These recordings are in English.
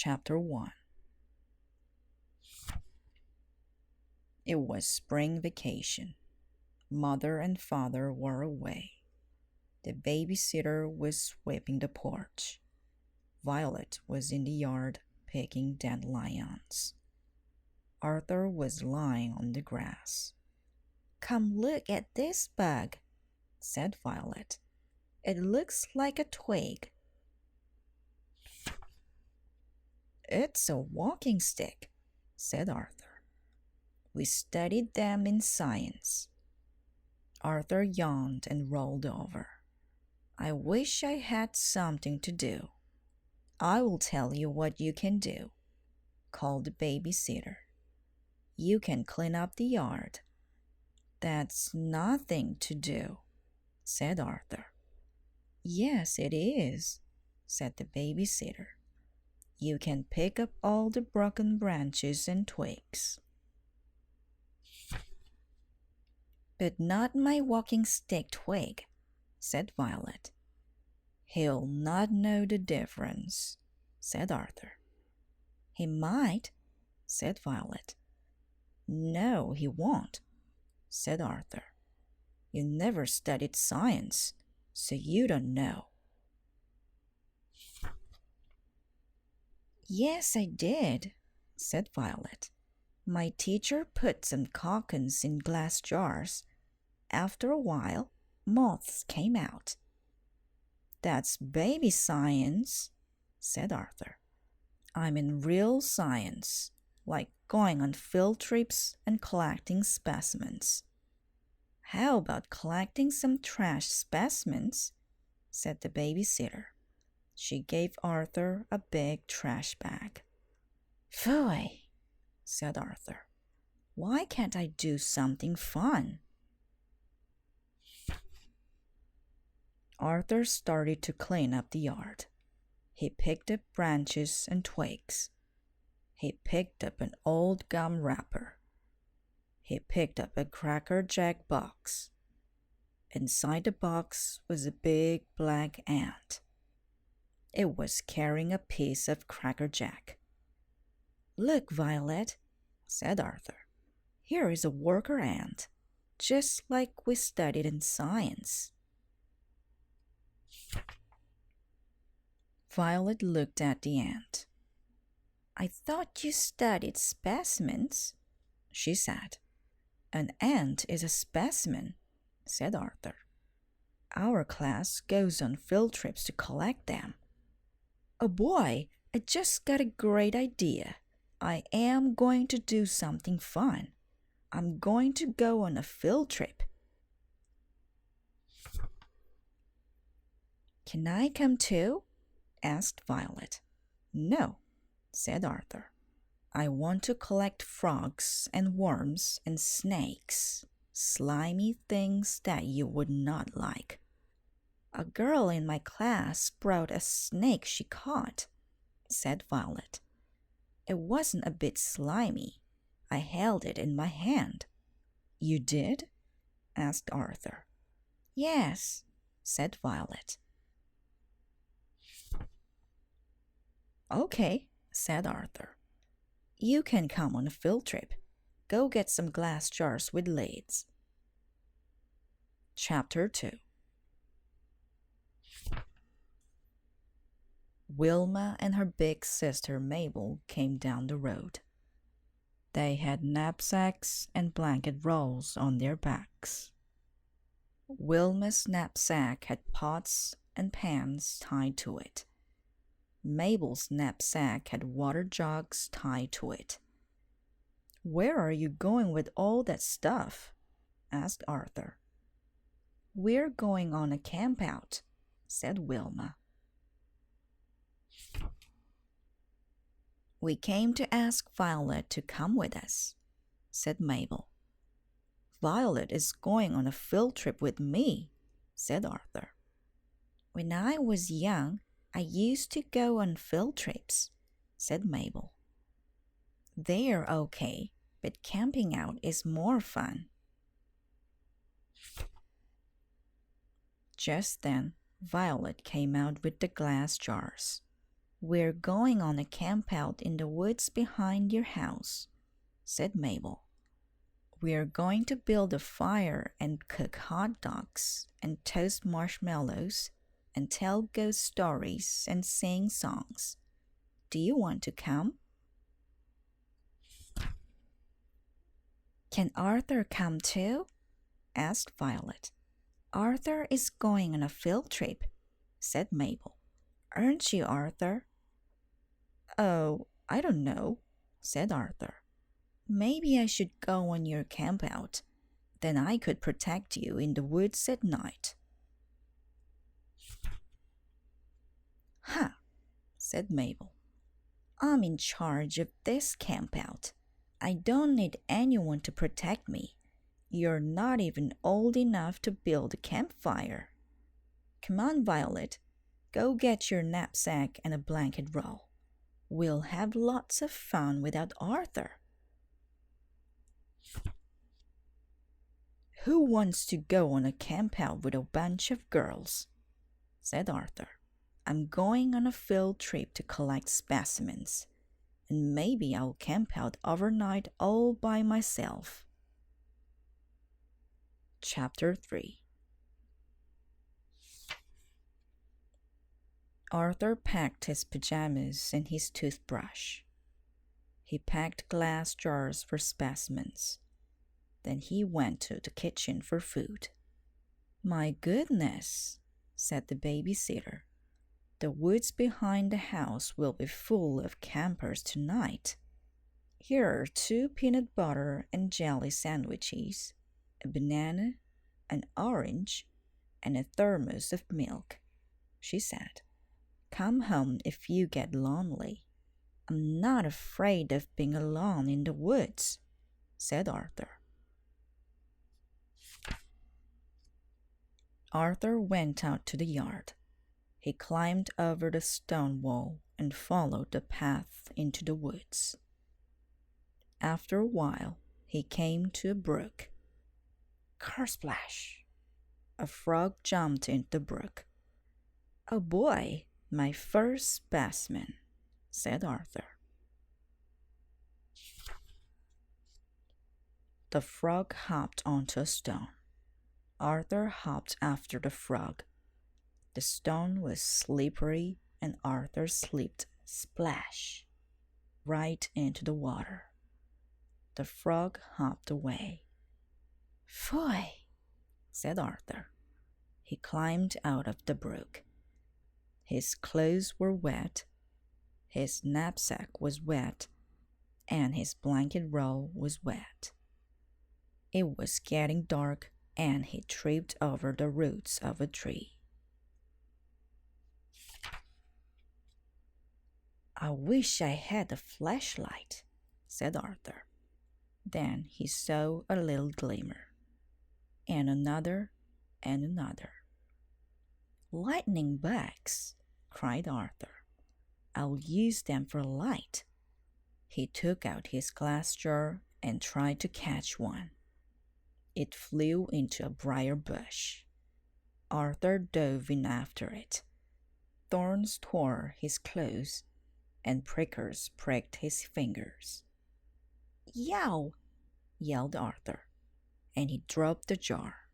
Chapter 1. It was spring vacation. Mother and father were away. The babysitter was sweeping the porch. Violet was in the yard picking dandelions. Arthur was lying on the grass. "Come look at this bug," said Violet. "It looks like a twig." "It's a walking stick," said Arthur. "We studied them in science." Arthur yawned and rolled over. "I wish I had something to do." "I will tell you what you can do," called the babysitter. "You can clean up the yard." "That's nothing to do," said Arthur. "Yes, it is," said the babysitter. "You can pick up all the broken branches and twigs." "But not my walking stick twig," said Violet. "He'll not know the difference," said Arthur. "He might," said Violet. "No, he won't," said Arthur. "You never studied science, so you don't know." "Yes, I did," said Violet. "My teacher put some cockles in glass jars. After a while, moths came out." "That's baby science," said Arthur. "I'm in real science, like going on field trips and collecting specimens." "How about collecting some trash specimens?" said the babysitter. She gave Arthur a big trash bag. "Phooey," said Arthur. "Why can't I do something fun?" Arthur started to clean up the yard. He picked up branches and twigs. He picked up an old gum wrapper. He picked up a Cracker Jack box. Inside the box was a big black ant. It was carrying a piece of Cracker Jack. "Look, Violet," said Arthur. "Here is a worker ant, just like we studied in science." Violet looked at the ant. "I thought you studied specimens," she said. "An ant is a specimen," said Arthur. "Our class goes on field trips to collect them." "Oh boy, I just got a great idea. I am going to do something fun. I'm going to go on a field trip." "Can I come too?" asked Violet. "No," said Arthur. "I want to collect frogs and worms and snakes, slimy things that you would not like." "A girl in my class brought a snake she caught," said Violet. "It wasn't a bit slimy. I held it in my hand." "You did?" asked Arthur. "Yes," said Violet. "Okay," said Arthur. "You can come on a field trip. Go get some glass jars with lids." Chapter 2. Wilma and her big sister Mabel came down the road. They had knapsacks and blanket rolls on their backs. Wilma's knapsack had pots and pans tied to it. Mabel's knapsack had water jugs tied to it. "Where are you going with all that stuff?" asked Arthur. "We're going on a camp out," said Wilma. "We came to ask Violet to come with us," said Mabel. "Violet is going on a field trip with me," said Arthur. "When I was young, I used to go on field trips," said Mabel. "They're okay, but camping out is more fun." Just then, Violet came out with the glass jars. "We're going on a camp out in the woods behind your house," said Mabel. "We're going to build a fire and cook hot dogs and toast marshmallows and tell ghost stories and sing songs. Do you want to come?" "Can Arthur come too?" asked Violet. "Arthur is going on a field trip," said Mabel. "Aren't you, Arthur?" "Oh, I don't know," said Arthur. "Maybe I should go on your camp out. Then I could protect you in the woods at night." "Huh," said Mabel. "I'm in charge of this camp out. I don't need anyone to protect me. You're not even old enough to build a campfire. Come on, Violet. Go get your knapsack and a blanket roll. We'll have lots of fun without Arthur." "Who wants to go on a camp out with a bunch of girls?" said Arthur. "I'm going on a field trip to collect specimens, and maybe I'll camp out overnight all by myself." Chapter 3. Arthur packed his pajamas and his toothbrush. He packed glass jars for specimens. Then he went to the kitchen for food. "My goodness," said the babysitter. "The woods behind the house will be full of campers tonight. Here are 2 peanut butter and jelly sandwiches, a banana, an orange, and a thermos of milk," she said. "Come home if you get lonely." "I'm not afraid of being alone in the woods," said Arthur. Arthur went out to the yard. He climbed over the stone wall and followed the path into the woods. After a while, he came to a brook. Kersplash! A frog jumped into the brook. "Oh boy, my first specimen," said Arthur. The frog hopped onto a stone. Arthur hopped after the frog. The stone was slippery, and Arthur slipped splash right into the water. The frog hopped away. "Phoy," said Arthur. He climbed out of the brook. His clothes were wet, his knapsack was wet, and his blanket roll was wet. It was getting dark, and he tripped over the roots of a tree. "I wish I had a flashlight," said Arthur. Then he saw a little glimmer, and another, and another. "Lightning bugs," cried Arthur. "I'll use them for light." He took out his glass jar and tried to catch one. It flew into a briar bush. Arthur dove in after it. Thorns tore his clothes, and prickers pricked his fingers. "Yow!" yelled Arthur, and he dropped the jar.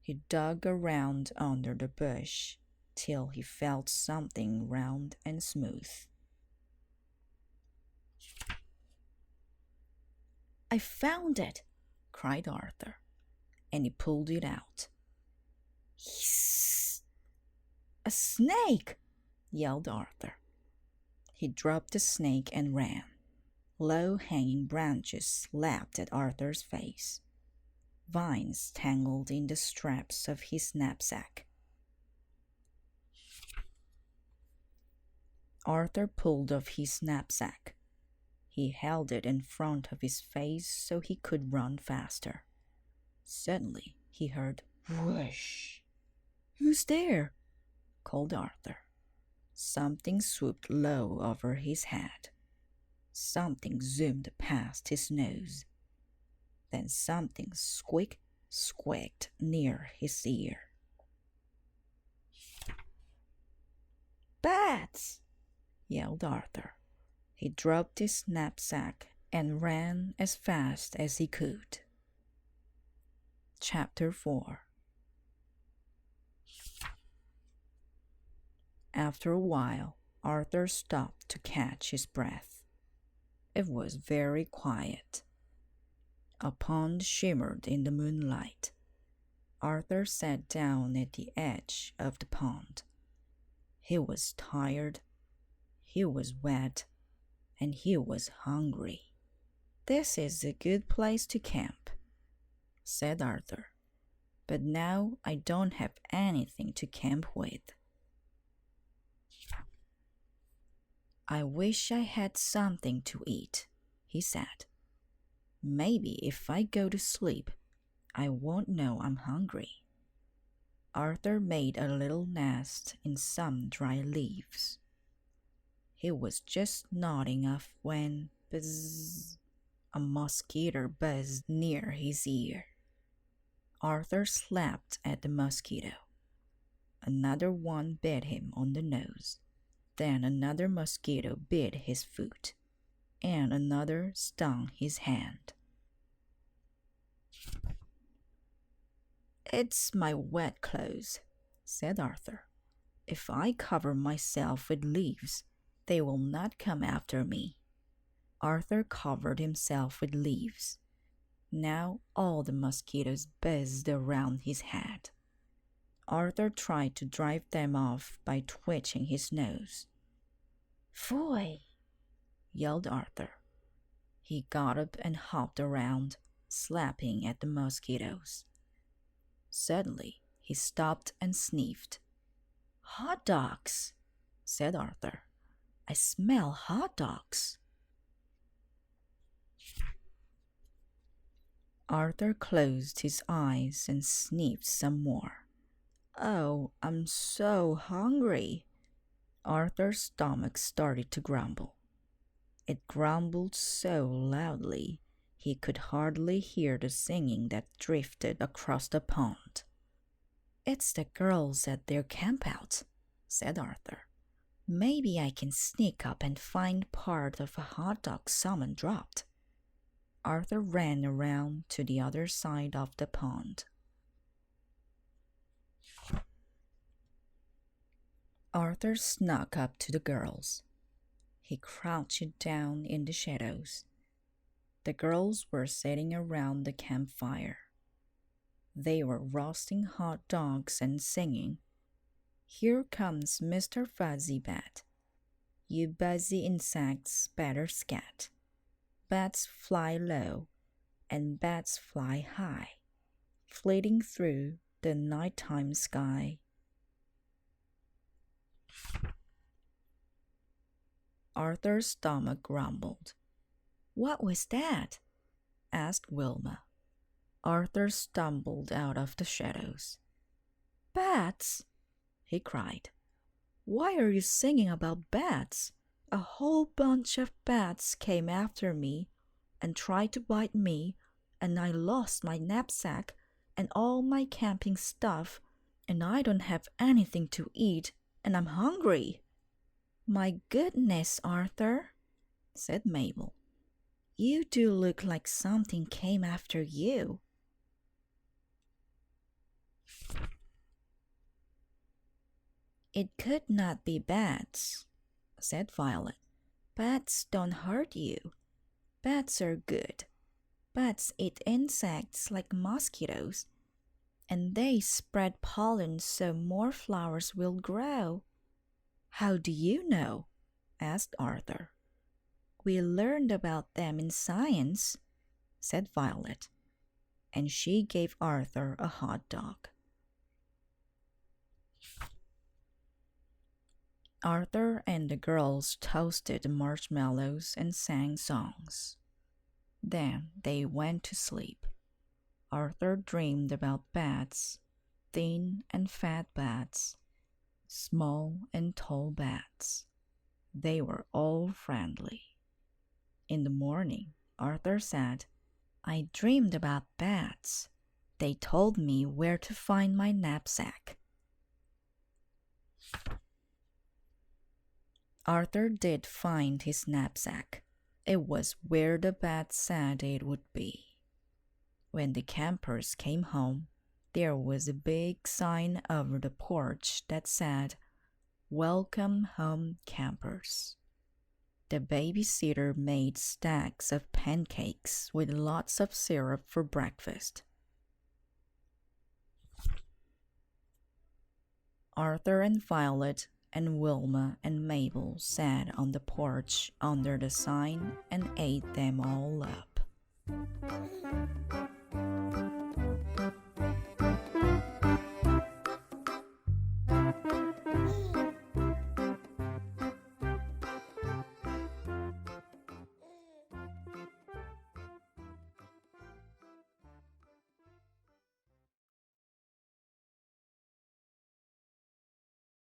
He dug around under the bush till he felt something round and smooth. "I found it!" cried Arthur, and he pulled it out. "Hiss! A snake!" yelled Arthur. He dropped the snake and ran. Low-hanging branches slapped at Arthur's face. Vines tangled in the straps of his knapsack. Arthur pulled off his knapsack. He held it in front of his face so he could run faster. Suddenly he heard whoosh. "Who's there?" called Arthur. Something swooped low over his head. Something zoomed past his nose. Then something squeaked near his ear. "Bats!" yelled Arthur. He dropped his knapsack and ran as fast as he could. Chapter 4. After a while, Arthur stopped to catch his breath. It was very quiet. A pond shimmered in the moonlight. Arthur sat down at the edge of the pond. He was tired, he was wet, and he was hungry. "This is a good place to camp," said Arthur. "But now I don't have anything to camp with." "I wish I had something to eat," he said. "Maybe if I go to sleep, I won't know I'm hungry." Arthur made a little nest in some dry leaves. He was just nodding off when buzz, a mosquito buzzed near his ear. Arthur slapped at the mosquito. Another one bit him on the nose. Then another mosquito bit his foot, and another stung his hand. "It's my wet clothes," said Arthur. "If I cover myself with leaves, they will not come after me." Arthur covered himself with leaves. Now all the mosquitoes buzzed around his head. Arthur tried to drive them off by twitching his nose. "Phoy!" yelled Arthur. He got up and hopped around, slapping at the mosquitoes. Suddenly, he stopped and sniffed. "Hot dogs," said Arthur. "I smell hot dogs." Arthur closed his eyes and sniffed some more. "Oh, I'm so hungry." Arthur's stomach started to grumble. It grumbled so loudly he could hardly hear the singing that drifted across the pond. "It's the girls at their campout," said Arthur. "Maybe I can sneak up and find part of a hot dog someone dropped." Arthur ran around to the other side of the pond. Arthur snuck up to the girls. He crouched down in the shadows. The girls were sitting around the campfire. They were roasting hot dogs and singing, "Here comes Mr. Fuzzy Bat. You buzzy insects better scat. Bats fly low and bats fly high, flitting through the nighttime sky." Arthur's stomach grumbled. "What was that?" asked Wilma. Arthur stumbled out of the shadows. "Bats!" he cried. "Why are you singing about bats? A whole bunch of bats came after me and tried to bite me, and I lost my knapsack and all my camping stuff, and I don't have anything to eat, and I'm hungry." "My goodness, Arthur," said Mabel. "You do look like something came after you." "It could not be bats," said Violet. "Bats don't hurt you. Bats are good. Bats eat insects like mosquitoes, and they spread pollen so more flowers will grow." "How do you know?" asked Arthur. "We learned about them in science," said Violet, and she gave Arthur a hot dog. Arthur and the girls toasted marshmallows and sang songs. Then they went to sleep. Arthur dreamed about bats, thin and fat bats, small and tall bats. They were all friendly. In the morning, Arthur said, "I dreamed about bats. They told me where to find my knapsack." Arthur did find his knapsack. It was where the bat said it would be. When the campers came home, there was a big sign over the porch that said, "Welcome home, campers." The babysitter made stacks of pancakes with lots of syrup for breakfast. Arthur and Violet and Wilma and Mabel sat on the porch under the sign and ate them all up.